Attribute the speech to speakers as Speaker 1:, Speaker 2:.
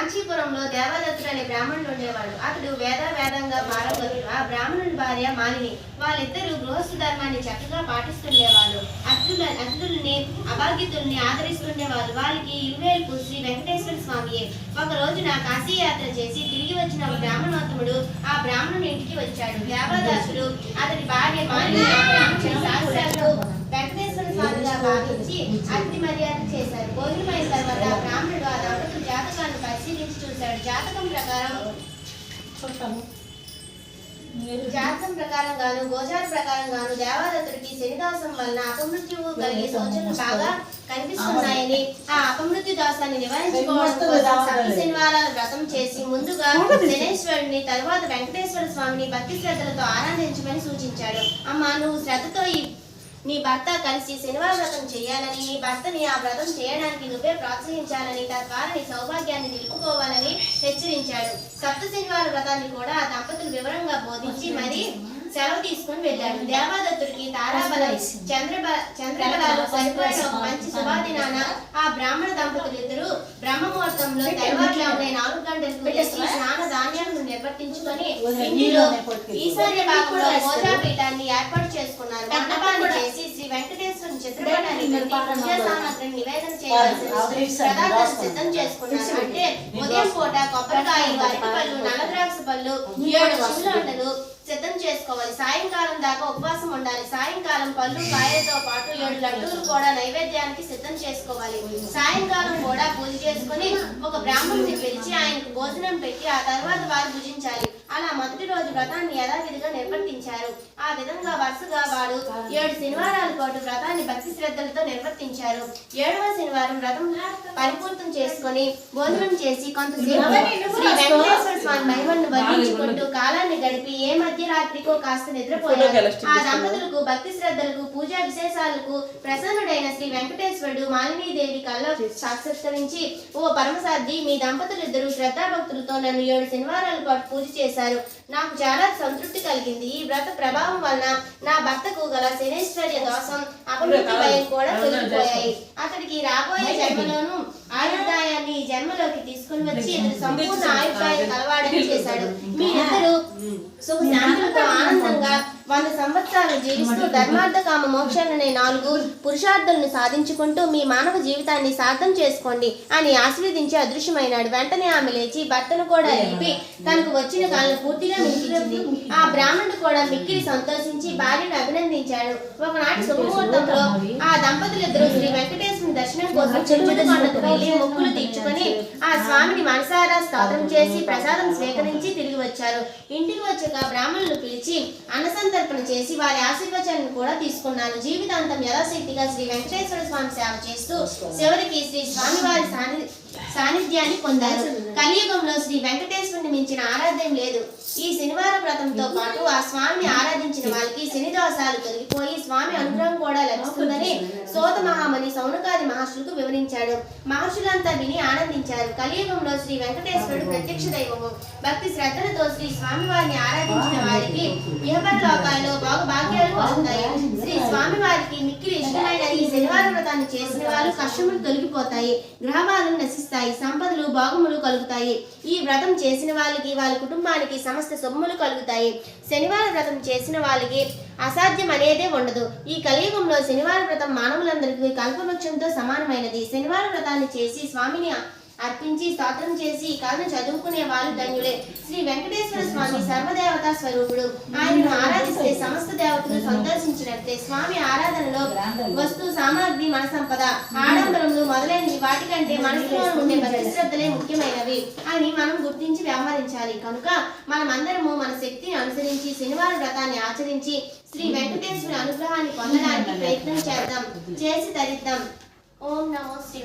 Speaker 1: కాంచీపురంలో దేవదత్తుడు అనే బ్రాహ్మణుడు ఉండేవాడు. అతడు వేదంగా పారంగతుడు. ఆ బ్రాహ్మణుడి భార్య మాలిని. వాళ్ళిద్దరూ గృహస్థ ధర్మాన్ని చక్కగా పాటిస్తుండేవాళ్ళు. అతిథుల్ని అభాగ్యుల్ని ఆదరిస్తుండేవాళ్ళు. వాళ్ళకి ఇరువేల్పు శ్రీ వెంకటేశ్వర స్వామియే. ఒక రోజున కాశీ యాత్ర చేసి తిరిగి వచ్చిన ఒక బ్రాహ్మణోత్తముడు ఆ బ్రాహ్మణుని ఇంటికి వచ్చాడు. దేవదాసుడు అతడి భార్య మాలిని సాక్షాత్తు వెంకటేశ్వర స్వామిగా భావించి అతిథి మర్యాద చేశారు. భోజనమైన తర్వాత బ్రాహ్మణుడు ఆ దంపతుల జాతకాన్ని పరిశీలించి చూశాడు. జాతకం ప్రకారం గాను గోచార ప్రకారం గాను దేవదత్తుడికి శనిదోషం వలన అపమృత్యువు కలిగే సూచనలు బాగా కనిపిస్తున్నాయని, ఆ అపమృత్యు దోషాన్ని నివారించుకోవడం కోసం సప్త శనివారాల వ్రతం చేసి ముందుగా శనేశ్వరుని తరువాత వెంకటేశ్వర స్వామిని భక్తి శ్రద్ధలతో ఆరాధించమని సూచించాడు. అమ్మ, నువ్వు శ్రద్ధతో నీ భర్త కలిసి శనివార వ్రతం చేయాలని, నీ భర్తని ఆ వ్రతం చేయడానికి నువ్వే ప్రోత్సహించాలని, తద్వారా నీ సౌభాగ్యాన్ని నిలుపుకోవాలని హెచ్చరించాడు. సప్త శనివార వ్రతాన్ని కూడా ఆ దంపతులు వివరంగా బోధించి మరి సెలవు తీసుకుని వెళ్ళాడు. దేవదత్తుడికి తారాబలం చంద్రబలాలు సరిపోయిన ఒక మంచి శుభాదినాన ఆ బ్రాహ్మణ దంపతులు ఇద్దరు బ్రహ్మముహూర్తంలో తెల్లవారుజామున 4 గంటలకు లేచి స్నాన ధాన్యాలను నిర్వర్తించుకొని ఇంటిలో ఈశాన్య భాగంలో పూజాపీఠాన్ని ఏర్పాటు చేసుకున్నారు. మండపాన్ని చేసి శ్రీ వెంకటేశ్వరుని చిత్రపటాన్ని పూజా సామాగ్రిని నివేదన చేయాల్సిన పదార్థాలు సిద్ధం చేసుకున్నారు. అంటే ఉదయం పూట కొబ్బరికాయలు, అరటిపళ్ళు, నల్లద్రాక్ష పళ్ళు, 7 శివులండలు సిద్ధం చేసుకోవాలి. సాయంకాలం దాకా ఉపవాసం ఉండాలి. సాయంకాలం పళ్ళు కాయలతో పాటు 7 లడ్డూలు కూడా నైవేద్యానికి సిద్ధం చేసుకోవాలి. సాయంకాలం కూడా పూజ చేసుకుని ఒక బ్రాహ్మణుని పిలిచి ఆయనకు భోజనం పెట్టి ఆ తర్వాత వారు భుజించాలి. అలా మొదటి రోజు వ్రతాన్ని యథావిధిగా నిర్వర్తించారు. ఆ విధంగా వరుసగా వారు 7 శనివారాల పాటు వ్రతాన్ని భక్తి శ్రద్ధలతో నిర్వర్తించారు. 7వ శనివారం వ్రతం పరిపూర్తం చేసుకుని భోజనం చేసి కొంతసేపు శ్రీ వెంకటేశ్వర స్వామి మహిమను వర్ణించుకుంటూ కాలాన్ని గడిపి ఏ మధ్యరాత్రికో కాస్త నిద్రపోయారు. ఆ దంపతులకు భక్తి శ్రద్ధలకు పూజా విశేషాలకు ప్రసన్నుడైన శ్రీ వెంకటేశ్వరుడు మాలినీదేవి కల్లో సాక్షాత్కరించి, ఓ పరమసాధ్వి, మీ దంపతులిద్దరూ శ్రద్ధాభక్తులతో నన్ను 7 శనివారాల పాటు పూజ చేశారు. నాకు చాలా సంతృప్తి కలిగింది. ఈ వ్రత ప్రభావం వలన నా భర్తకు గల శనేశ్వర్య దోషం, అపమృత్యు భయం కూడా తొలగిపోయాయి. అతడికి రాబోయే జన్మలోనూ ఆయుర్దాయాన్ని ఈ జన్మలోకి తీసుకుని వచ్చి ఇతడు సంపూర్ణ ఆయుర్దాయం కలవాడని చేశాడు. మీరిద్దరూ సుఖ శాంతులతో ఆనందంగా 100 సంవత్సరాలు జీవిస్తూ ధర్మార్థ కామ మోక్షాలనే 4 పురుషార్థులను సాధించుకుంటూ మీ మానవ జీవితాన్ని సార్థం చేసుకోండి అని ఆశీర్వదించి అదృశ్యమైనాడు. వెంటనే ఆమె లేచి భర్తను కూడా లేపి తనకు వచ్చిన కాలను పూర్తిగా వినిపించింది. ఆ బ్రాహ్మణుడు కూడా మిక్కిలి సంతోషించి భార్యను అభినందించాడు. ఒకనాటి శుభముహూర్తంలో ఆ దంపతులిద్దరూ శ్రీ వెంకటేశ్వరుని దర్శనం కోసం చిరుమతికొండకు వెళ్లి మొక్కులు తీర్చుకొని ఆ స్వామిని మనసారా స్తోత్రం చేసి ప్రసాదం స్వీకరించి తిరిగి వచ్చారు. ఇంటికి వచ్చాక బ్రాహ్మణులు పిలిచి అన్నసంతర్పణ చేసి వారి ఆశీర్వచనాన్ని కూడా తీసుకున్నారు. జీవితాంతం యథాశక్తిగా శ్రీ వెంకటేశ్వర స్వామి సేవ చేస్తూ చివరికి శ్రీ స్వామివారి సాన్నిధ్యాన్ని పొందారు. కలియుగంలో శ్రీ వెంకటేశ్వరుని మించిన ఆరాధ్యం లేదు. ఈ శనివార వ్రతంతో పాటు ఆ స్వామిని ఆరాధించిన వాళ్ళకి శని దోషాలు తొలగిపోయి స్వామి అనుగ్రహం కూడా లభిస్తుందని సోత మహామణి సౌనకాది మహర్షులకు వివరించాడు. మహర్షులంతా విని ఆనందించారు. కలియుగంలో శ్రీ వెంకటేశ్వరుడు ప్రత్యక్ష దైవము. భక్తి శ్రద్ధలతో శ్రీ స్వామి వారిని ఆరాధించిన వారికి ఇహపర లోకాల్లో భాగ్యాలు కలుగుతాయి. శ్రీ స్వామి వారికి మిక్కిలి ఇష్టమైన ఈ శనివార వ్రతాన్ని చేసిన వాళ్ళు కష్టములు తొలగిపోతాయి, గ్రహబాలు నశిస్తాయి, సంపదలు భాగములు కలుగుతాయి. ఈ వ్రతం చేసిన వాళ్ళకి వాళ్ళ కుటుంబానికి సమస్త శుభములు కలుగుతాయి. శనివార వ్రతం చేసిన వాళ్ళకి అసాధ్యం అనేదే ఉండదు. ఈ కలియుగంలో శనివార వ్రతం మానవులందరికీ కల్పవృక్షంతో సమానమైనది. శనివార వ్రతాన్ని చేసి స్వామిని అర్పించి స్తోత్రం చేసి ఈ కథను చదువుకునే వాళ్ళు ధన్యులే. శ్రీ వెంకటేశ్వర స్వామి సర్వదేవతా స్వరూపుడు. ఆయనను ఆరాధిస్తే సమస్త దేవతలు సందర్శించినట్టే. స్వామి ఆరాధనలో వస్తు సామాగ్రి, మన సంపద, ఆడంబరములు మొదలైనవి వాటికంటే మనసులో ఉండే భక్తి శ్రద్ధలే ముఖ్యమైనవి అని మనం గుర్తించి వ్యవహరించాలి. కనుక మనమందరము మన శక్తిని అనుసరించి శనివార వ్రతాన్ని ఆచరించి శ్రీ వెంకటేశ్వరి అనుగ్రహాన్ని పొందడానికి ప్రయత్నం చేద్దాం, చేసి తరిద్దాం. ఓం నమో శ్రీ